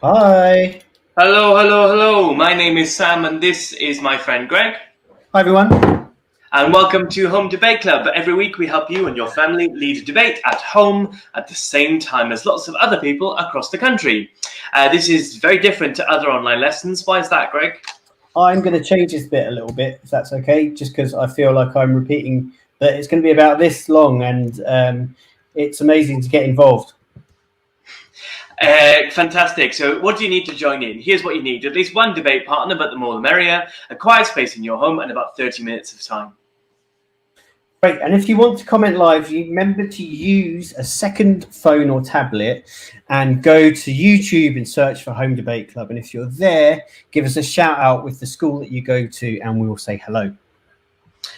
Hi. Hello, hello, hello. My name is Sam, and this is my friend Greg. Hi, everyone. And welcome to Home Debate Club. Every week we help you and your family lead a debate at home at the same time as lots of other people across the country. This is very different to other online lessons. Why is that, Greg? I'm going to change this bit a little bit, if that's okay, just because I feel like I'm repeating that it's going to be about this long, and it's amazing to get involved. Fantastic. So, what do you need to join in? Here's what you need: at least one debate partner, but the more the merrier, a quiet space in your home, and about 30 minutes of time. Great. And if you want to comment live, you remember to use a second phone or tablet and go to YouTube and search for Home Debate Club. And if you're there, give us a shout out with the school that you go to, and we will say hello.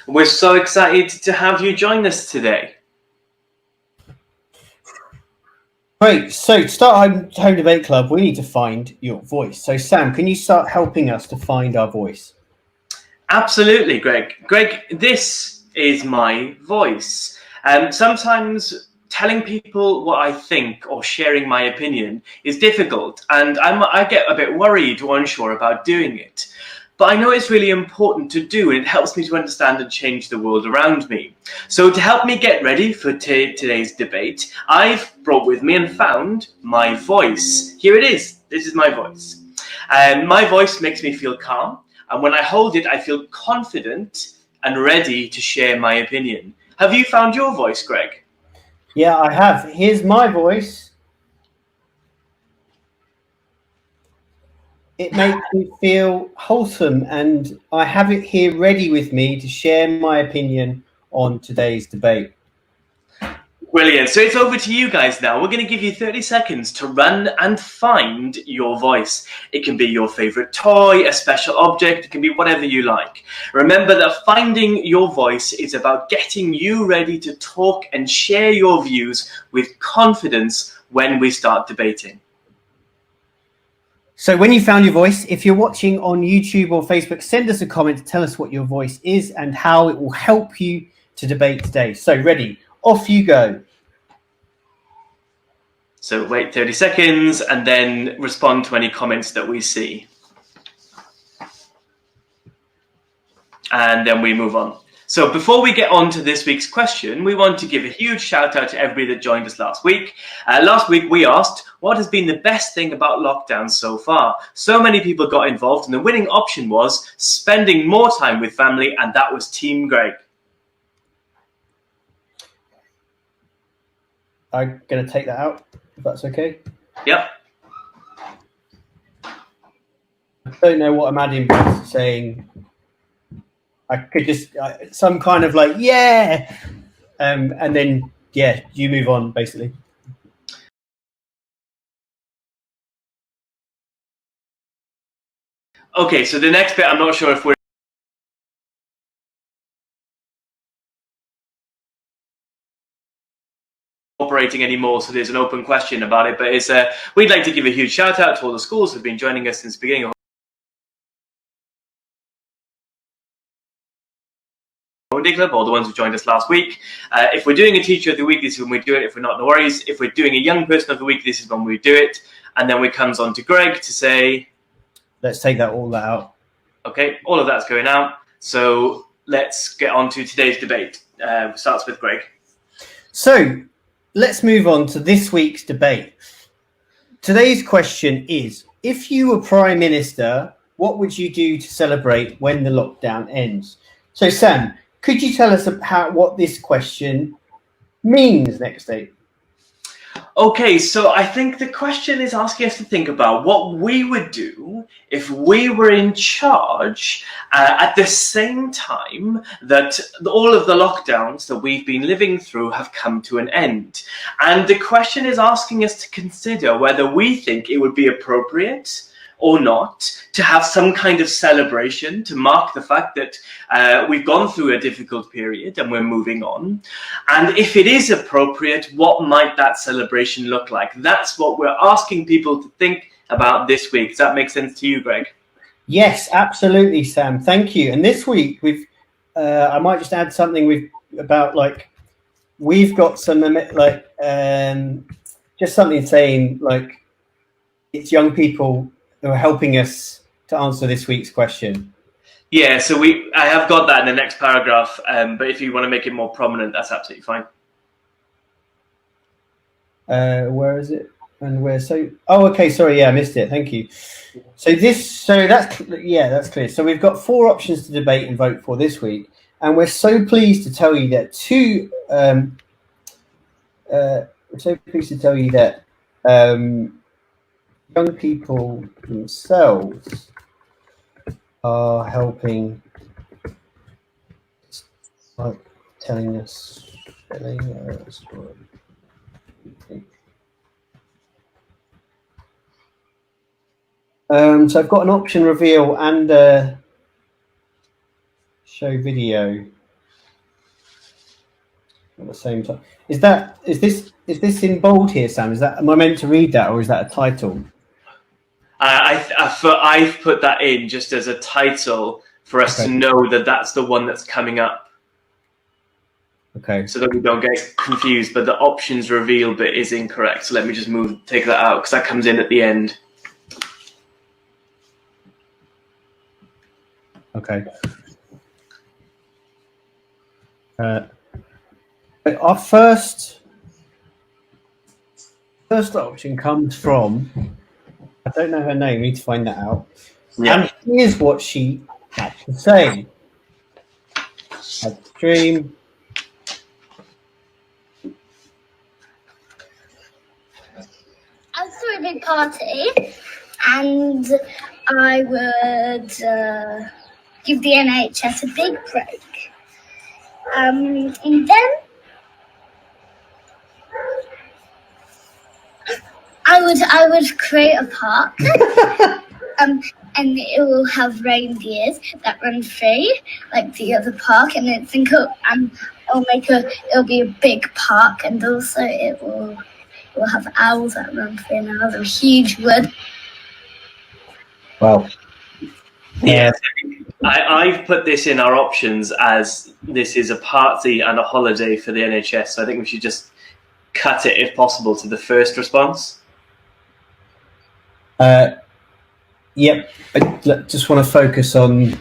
We're so excited to have you join us today. Great. So to start Home Debate Club, we need to find your voice. So Sam, can you start helping us to find our voice? Absolutely, Greg. Greg, this is my voice. Sometimes telling people what I think or sharing my opinion is difficult, and I get a bit worried or unsure about doing it. But I know it's really important to do, and it helps me to understand and change the world around me. So to help me get ready for today's debate, I've brought with me and found my voice. Here it is. This is my voice. My voice makes me feel calm. And when I hold it, I feel confident and ready to share my opinion. Have you found your voice, Greg? Yeah, I have. Here's my voice. It makes me feel wholesome, and I have it here ready with me to share my opinion on today's debate. Brilliant. So it's over to you guys now. We're going to give you 30 seconds to run and find your voice. It can be your favorite toy, a special object, it can be whatever you like. Remember that finding your voice is about getting you ready to talk and share your views with confidence when we start debating. So when you found your voice, if you're watching on YouTube or Facebook, send us a comment to tell us what your voice is and how it will help you to debate today. So ready, off you go. So wait 30 seconds and then respond to any comments that we see. And then we move on. So before we get on to this week's question, we want to give a huge shout out to everybody that joined us last week. Last week we asked, what has been the best thing about lockdown so far? So many people got involved, and the winning option was spending more time with family, and that was Team Greg. I'm going to take that out, if that's okay. Yep. I don't know what I'm adding by saying. I could just some kind of like, yeah, and then, yeah, you move on, basically. Okay, so the next bit, I'm not sure if we're operating anymore, so there's an open question about it, but it's we'd like to give a huge shout out to all the schools who've been joining us since the beginning of Home Day Club, or the ones who joined us last week. If we're doing a teacher of the week, this is when we do it. If we're not, no worries. If we're doing a young person of the week, this is when we do it. And then we comes on to Greg to say, let's take all that out. Okay, all of that's going out. So let's get on to today's debate. Starts with Greg. So let's move on to this week's debate. Today's question is, if you were Prime Minister, what would you do to celebrate when the lockdown ends? So Sam, could you tell us what this question means next day? Okay, so I think the question is asking us to think about what we would do if we were in charge at the same time that all of the lockdowns that we've been living through have come to an end. And the question is asking us to consider whether we think it would be appropriate or not to have some kind of celebration to mark the fact that we've gone through a difficult period and we're moving on. And if it is appropriate, what might that celebration look like? That's what we're asking people to think about this week. Does that make sense to you, Greg? Yes, absolutely, Sam. Thank you. And this week I might just add something we've got some just something saying like it's young people who are helping us to answer this week's question. Yeah, so I have got that in the next paragraph, but if you want to make it more prominent, that's absolutely fine. Where is it? And where? So, oh, okay. Sorry, yeah, I missed it. Thank you. So that's clear. So we've got 4 options to debate and vote for this week, and we're so pleased to tell you that young people themselves are helping, like telling us. So I've got an option reveal and show video at the same time. Is this in bold here, Sam? Am I meant to read that, or is that a title? I've put that in just as a title for us to know that that's the one that's coming up. Okay. So that we don't get confused, but the options reveal bit is incorrect. So let me just take that out because that comes in at the end. Okay. Our first option comes from, I don't know her name, we need to find that out. Yeah. And here's what she had to say. Stream. I threw a big party and I would give the NHS a big break. And then I would create a park and it will have reindeers that run free like the other park, and it'll be a big park, and also it will have owls that run free, and I'll have a huge wood. Wow. Yeah, I've put this in our options as this is a party and a holiday for the NHS. So I think we should just cut it, if possible, to the first response. Yep. I just want to focus on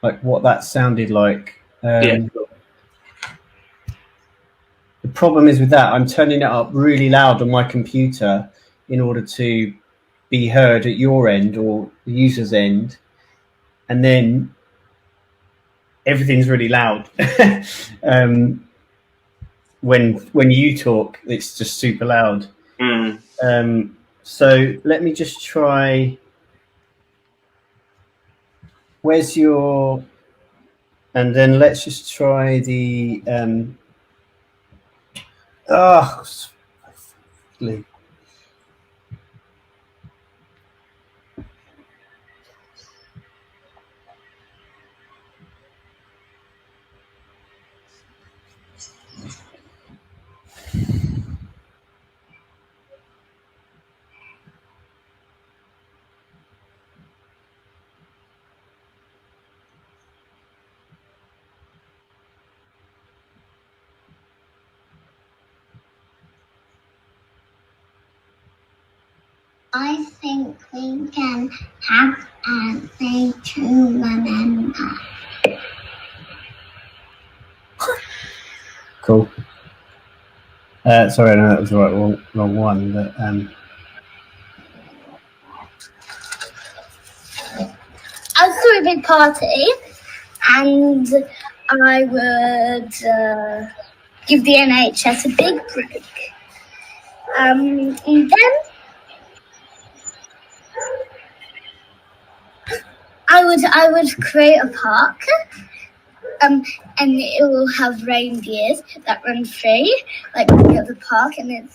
like what that sounded like. Yeah. The problem is with that, I'm turning it up really loud on my computer in order to be heard at your end or the user's end, and then everything's really loud. When you talk, it's just super loud. So let me just try. Where's your? And then let's just try the. I think we can have a day to remember. Cool. Sorry, I know that was the wrong one, but I threw a big party and I would give the NHS a big break. And then I would create a park, and it will have reindeers that run free like the other park, and it'll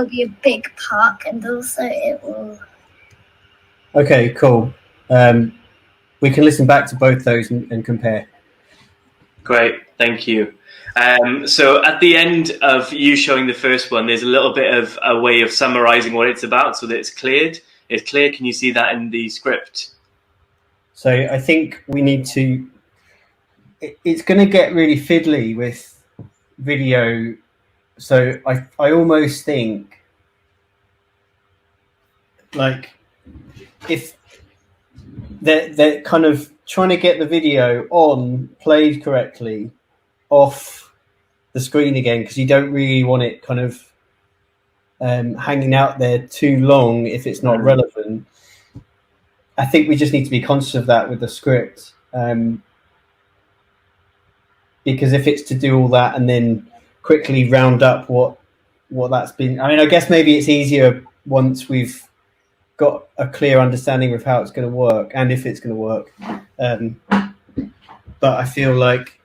be a big park, and also it will. Okay, cool. We can listen back to both those and compare. Great, thank you. So at the end of you showing the first one, there's a little bit of a way of summarizing what it's about so that it's clear. Can you see that in the script? So I think we need to. It's going to get really fiddly with video So I almost think like if they're kind of trying to get the video on played correctly off the screen again, because you don't really want it kind of hanging out there too long if it's not relevant. I think we just need to be conscious of that with the script, because if it's to do all that and then quickly round up what that's been, I mean, I guess maybe it's easier once we've got a clear understanding of how it's going to work and if it's going to work. But I feel like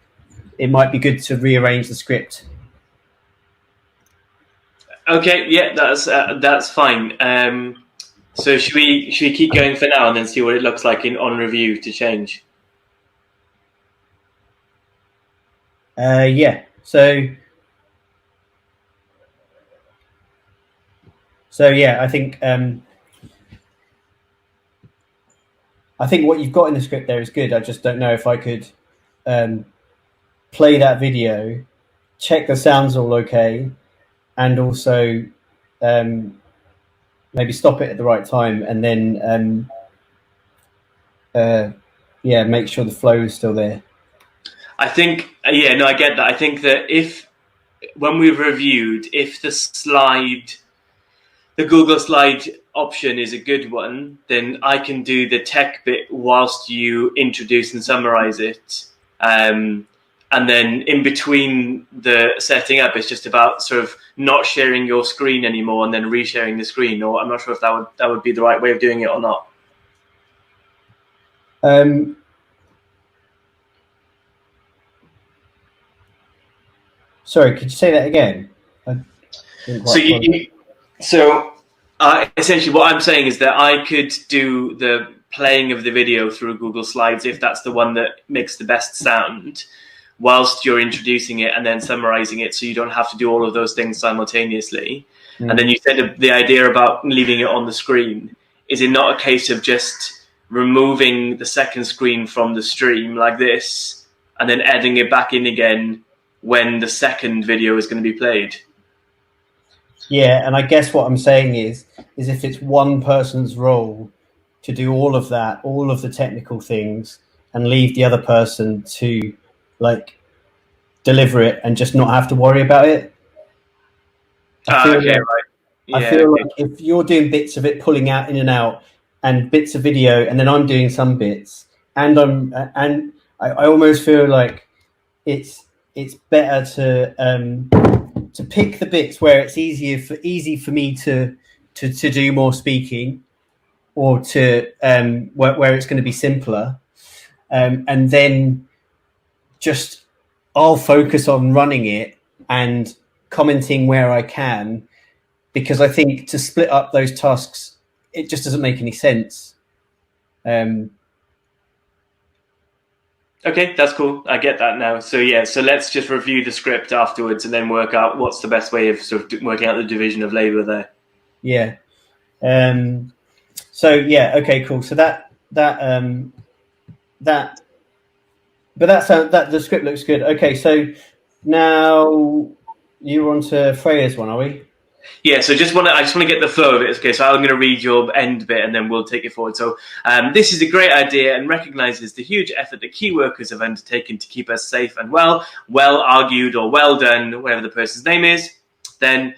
it might be good to rearrange the script. Okay, yeah, that's fine. So should we keep going for now and then see what it looks like on review to change? Yeah. So yeah, I think what you've got in the script there is good. I just don't know if I could play that video, check the sound's all okay, and also maybe stop it at the right time, and then make sure the flow is still there. I think, I get that. I think that when we've reviewed, if the Google Slide option is a good one, then I can do the tech bit whilst you introduce and summarize it. And then in between the setting up, it's just about sort of not sharing your screen anymore and then resharing the screen. Or I'm not sure if that would be the right way of doing it or not. Sorry, could you say that again? So essentially what I'm saying is that I could do the playing of the video through Google Slides if that's the one that makes the best sound, whilst you're introducing it and then summarizing it, so you don't have to do all of those things simultaneously. And then you said the idea about leaving it on the screen. Is it not a case of just removing the second screen from the stream like this and then adding it back in again when the second video is going to be played? Yeah, and I guess what I'm saying is if it's one person's role to do all of that, all of the technical things, and leave the other person to like deliver it and just not have to worry about it. I feel like if you're doing bits of it, pulling out in and out, and bits of video, and then I'm doing some bits, and I almost feel like it's better to pick the bits where it's easy for me to do more speaking, or to where it's going to be simpler, and then just I'll focus on running it and commenting where I can, because I think to split up those tasks, it just doesn't make any sense. Okay, that's cool. I get that now. So let's just review the script afterwards and then work out what's the best way of sort of working out the division of labor there. Yeah. Okay, cool. So that the script looks good. Okay, so now you're on to Freya's one, are we? Yeah, so I just want to get the flow of it. Okay, so I'm going to read your end bit and then we'll take it forward. So this is a great idea and recognises the huge effort that key workers have undertaken to keep us safe and well argued or well done, whatever the person's name is. Then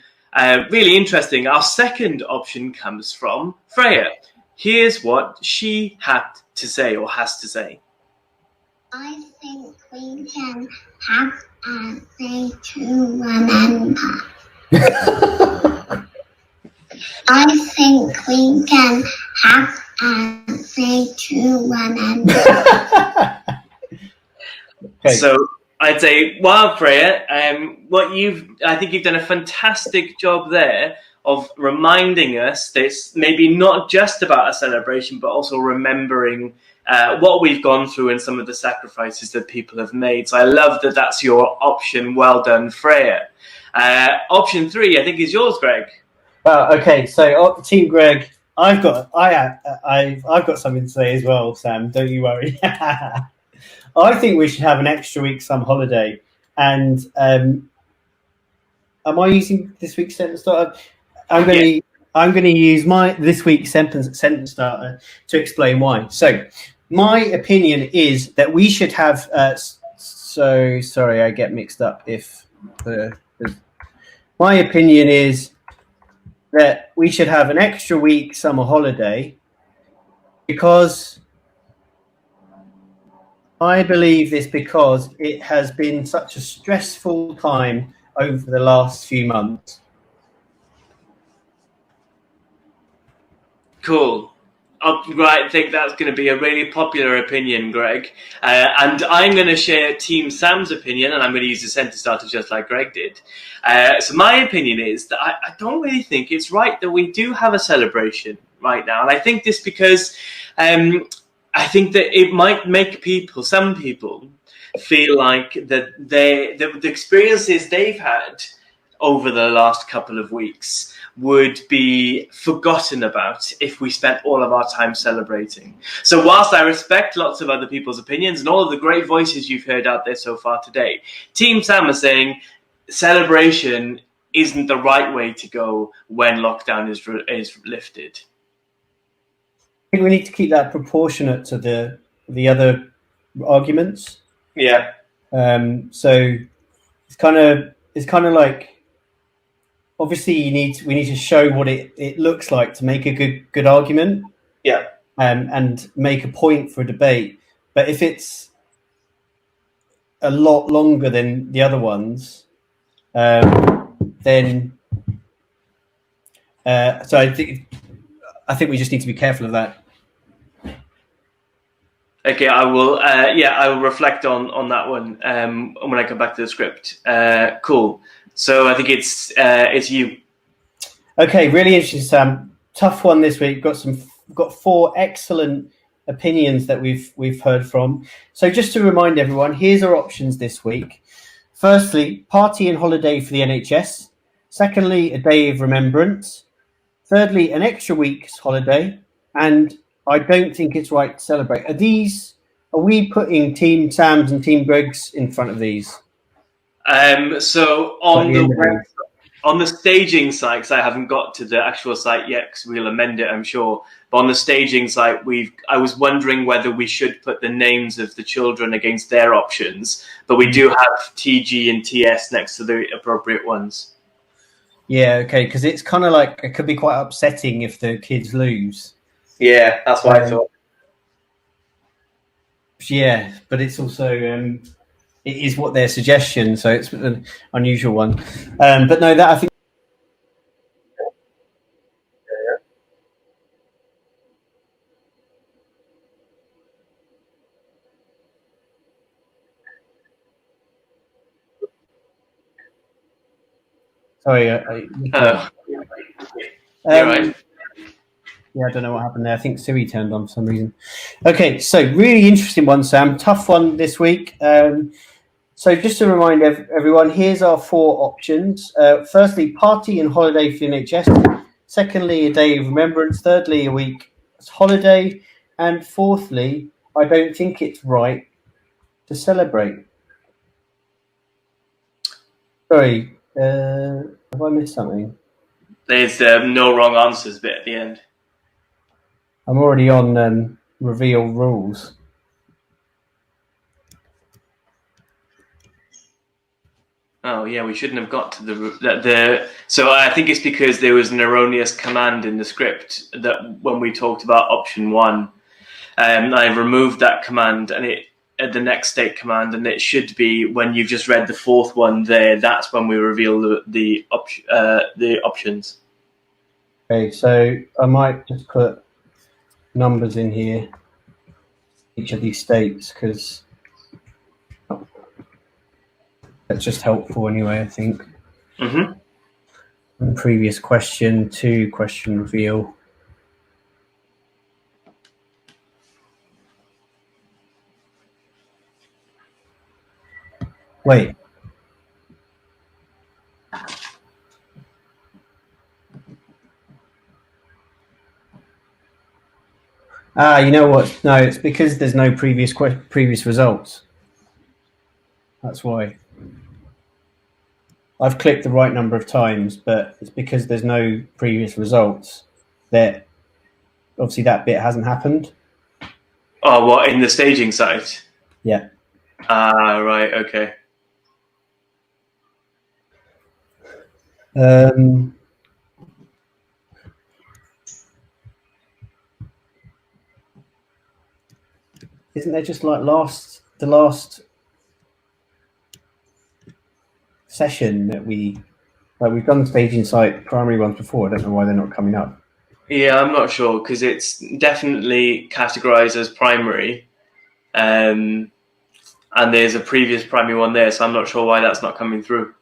really interesting. Our second option comes from Freya. Here's what she had to say or has to say. I think we can have a day to remember. I think we can have a day to remember. Okay. So I'd say, wow, Freya, I think you've done a fantastic job there of reminding us that it's maybe not just about a celebration, but also remembering what we've gone through and some of the sacrifices that people have made. So I love that that's your option. Well done, Freya. Option 3, I think, is yours, Greg. Okay, so Team Greg, I've got something to say as well, Sam. Don't you worry. I think we should have an extra week, some holiday, and am I using this week's sentence starter? I'm going to use this week's sentence starter to explain why. So, my opinion is that we should have. So sorry, I get mixed up. My opinion is that we should have an extra week summer holiday because I believe this because it has been such a stressful time over the last few months. Cool. I think that's going to be a really popular opinion, Greg. And I'm going to share Team Sam's opinion, and I'm going to use the sentence starter just like Greg did. So my opinion is that I don't really think it's right that we do have a celebration right now. And I think this because I think that it might make some people, feel like that the experiences they've had over the last couple of weeks would be forgotten about if we spent all of our time celebrating. So whilst I respect lots of other people's opinions and all of the great voices you've heard out there so far today, Team Sam is saying celebration isn't the right way to go when lockdown is lifted. I think we need to keep that proportionate to the other arguments. Yeah. So it's kind of like, obviously we need to show what it looks like to make a good argument. Yeah. And make a point for a debate. But if it's a lot longer than the other ones, then so I think we just need to be careful of that. Okay, I will. I will reflect on that one when I come back to the script. Cool. So I think it's you. Okay, really interesting, Sam. Tough one this week. Got 4 excellent opinions that we've heard from. So just to remind everyone, here's our options this week. Firstly, party and holiday for the NHS. Secondly, a day of remembrance. Thirdly, an extra week's holiday. And I don't think it's right to celebrate. Are we putting Team Sam's and Team Greg's in front of these? So on the staging site, because I haven't got to the actual site yet, because we'll amend it, I'm sure. But on the staging site, I was wondering whether we should put the names of the children against their options, but we do have TG and TS next to the appropriate ones. Yeah, okay, because it's kind of like it could be quite upsetting if the kids lose. Yeah, that's what I thought. Yeah, but it's also it is what their suggestion, so it's an unusual one. But no, that I think. Sorry, right. Yeah, I don't know what happened there. I think Siri turned on for some reason. Okay, so really interesting one, Sam. Tough one this week. So just to remind everyone, here's our 4 options. Firstly, party and holiday for the NHS. Secondly, a day of remembrance. Thirdly, a week's holiday. And fourthly, I don't think it's right to celebrate. Sorry, have I missed something? There's no wrong answers bit at the end. I'm already on reveal rules. Oh yeah, we shouldn't have got to the. So I think it's because there was an erroneous command in the script that when we talked about option 1, I removed that command and the next state command, and it should be when you've just read the 4th one there. That's when we reveal the options. Okay, so I might just put numbers in here, each of these states, because that's just helpful anyway, I think. Mm-hmm. Previous question to question reveal. Wait. You know what? No, it's because there's no previous results. That's why. I've clicked the right number of times, but it's because there's no previous results that obviously that bit hasn't happened. Oh, what, in the staging site? Yeah. Ah, right, okay. Isn't there just like the last session that we've done the staging site primary ones before? I don't know why they're not coming up. Yeah, I'm not sure, because it's definitely categorized as primary. And there's a previous primary one there, so I'm not sure why that's not coming through.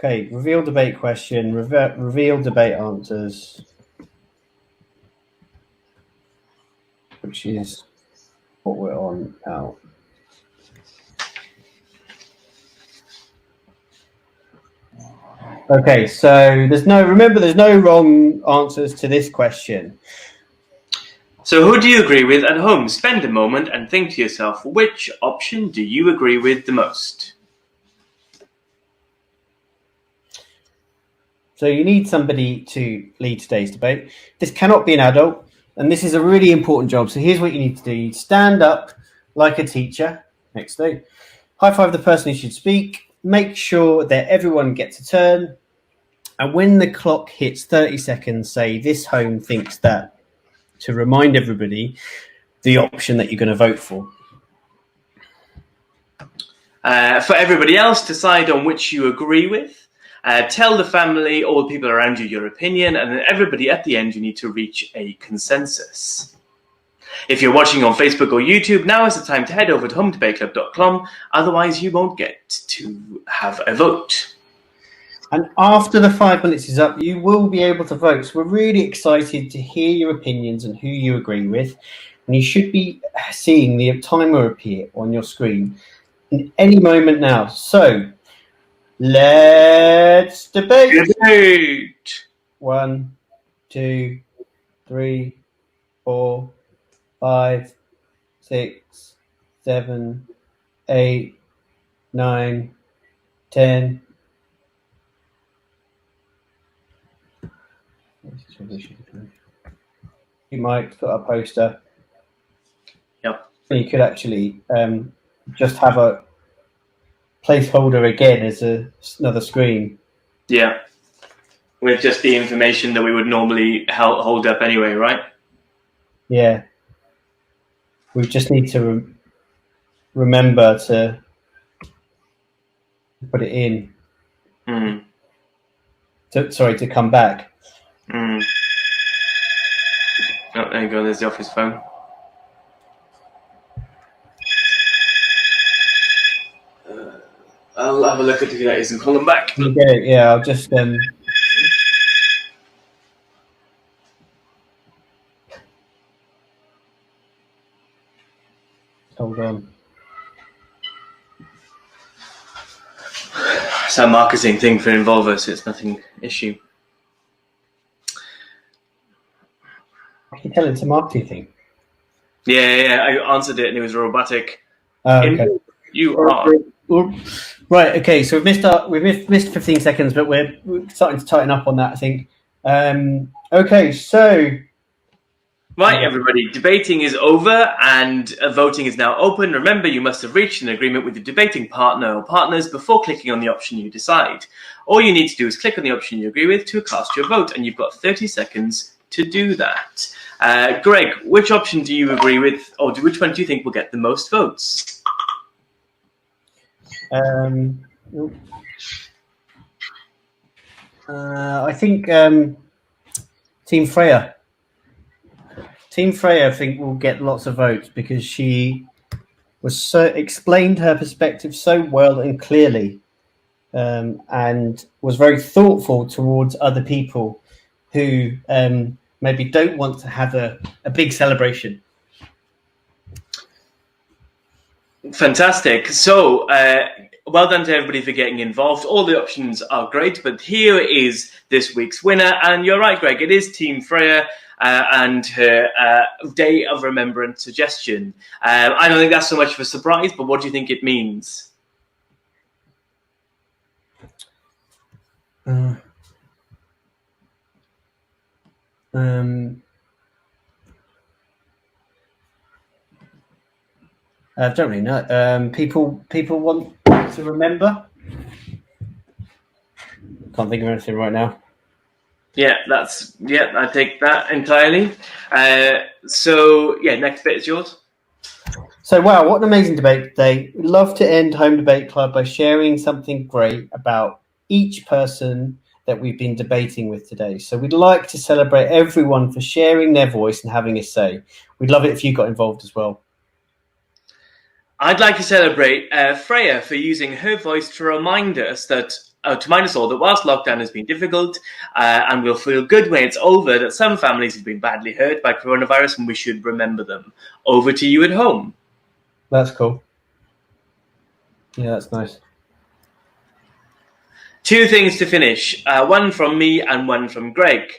Okay, reveal debate question, reveal debate answers, which is what we're on now. Okay, so there's no wrong answers to this question. So who do you agree with at home? Spend a moment and think to yourself, which option do you agree with the most? So you need somebody to lead today's debate. This cannot be an adult, and this is a really important job. So here's what you need to do. You stand up like a teacher next day. High five the person who should speak. Make sure that everyone gets a turn. And when the clock hits 30 seconds, say this home thinks that, to remind everybody the option that you're going to vote for. For everybody else, decide on which you agree with. Tell the family or the people around you your opinion, and then everybody at the end, you need to reach a consensus. If you're watching on Facebook or YouTube, now is the time to head over to homedebateclub.com, otherwise you won't get to have a vote. And after the 5 minutes is up, you will be able to vote. So we're really excited to hear your opinions and who you agree with. And you should be seeing the timer appear on your screen in any moment now. So let's debate. Debate. 1, 2, 3, 4, 5, 6, 7, 8, 9, 10. You might put a poster. Yep. You could actually just have a placeholder again as another screen. Yeah. With just the information that we would normally hold up anyway, right? Yeah. We just need to remember to put it in. Mm. To come back. Mm. Oh, there you go. There's the office phone. I'll have a look at who that is and call them back. You get it? Yeah, I'll just hold on. It's a marketing thing for Involvus. It's nothing issue. I can tell it's a marketing thing. Yeah. I answered it and it was robotic. Okay. You are. Right. Okay. So we've missed 15 seconds, but we're starting to tighten up on that, I think. Okay. So. Right, everybody. Debating is over and voting is now open. Remember, you must have reached an agreement with your debating partner or partners before clicking on the option you decide. All you need to do is click on the option you agree with to cast your vote, and you've got 30 seconds to do that. Greg, which option do you agree with, or which one do you think will get the most votes? I think Team Freya. Team Freya, I think, will get lots of votes because she explained her perspective so well and clearly, and was very thoughtful towards other people who maybe don't want to have a big celebration. Fantastic. So, well done to everybody for getting involved. All the options are great, but here is this week's winner. And you're right, Greg, it is Team Freya. and her Day of Remembrance suggestion. I don't think that's so much of a surprise, but what do you think it means? I don't really know. People want to remember. Can't think of anything right now. Yeah, I take that entirely. So yeah, next bit is yours. So wow, what an amazing debate today. We'd love to end Home Debate Club by sharing something great about each person that we've been debating with today. So we'd like to celebrate everyone for sharing their voice and having a say. We'd love it if you got involved as well. I'd like to celebrate Freya for using her voice to remind us all that whilst lockdown has been difficult and we'll feel good when it's over, that some families have been badly hurt by coronavirus and we should remember them. Over to you at home. That's cool. Yeah, that's nice. Two things to finish, one from me and one from Greg.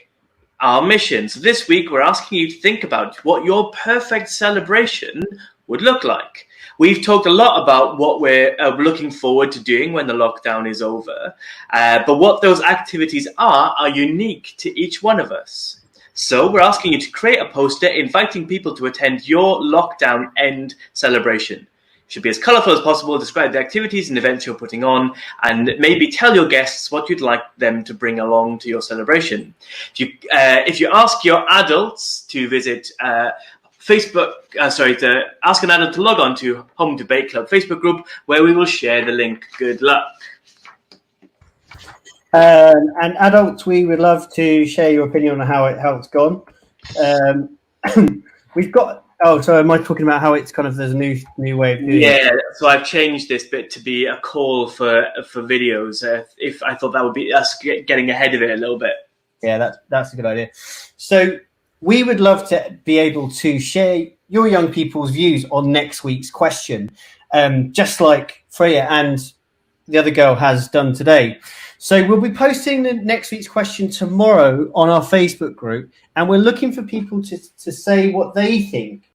Our mission. So this week we're asking you to think about what your perfect celebration would look like. We've talked a lot about what we're looking forward to doing when the lockdown is over, but what those activities are unique to each one of us. So we're asking you to create a poster inviting people to attend your lockdown end celebration. It should be as colourful as possible, describe the activities and events you're putting on, and maybe tell your guests what you'd like them to bring along to your celebration. If you ask your adults to visit to ask an adult to log on to Home Debate Club Facebook group, where we will share the link. Good luck. And adults, we would love to share your opinion on how it's gone. We've got. Oh, so am I talking about how it's kind of there's a new way of doing it? Yeah, so I've changed this bit to be a call for videos. If I thought that would be us getting ahead of it a little bit. Yeah, that's a good idea. So we would love to be able to share your young people's views on next week's question, just like Freya and the other girl has done today. So we'll be posting the next week's question tomorrow on our Facebook group, and we're looking for people to say what they think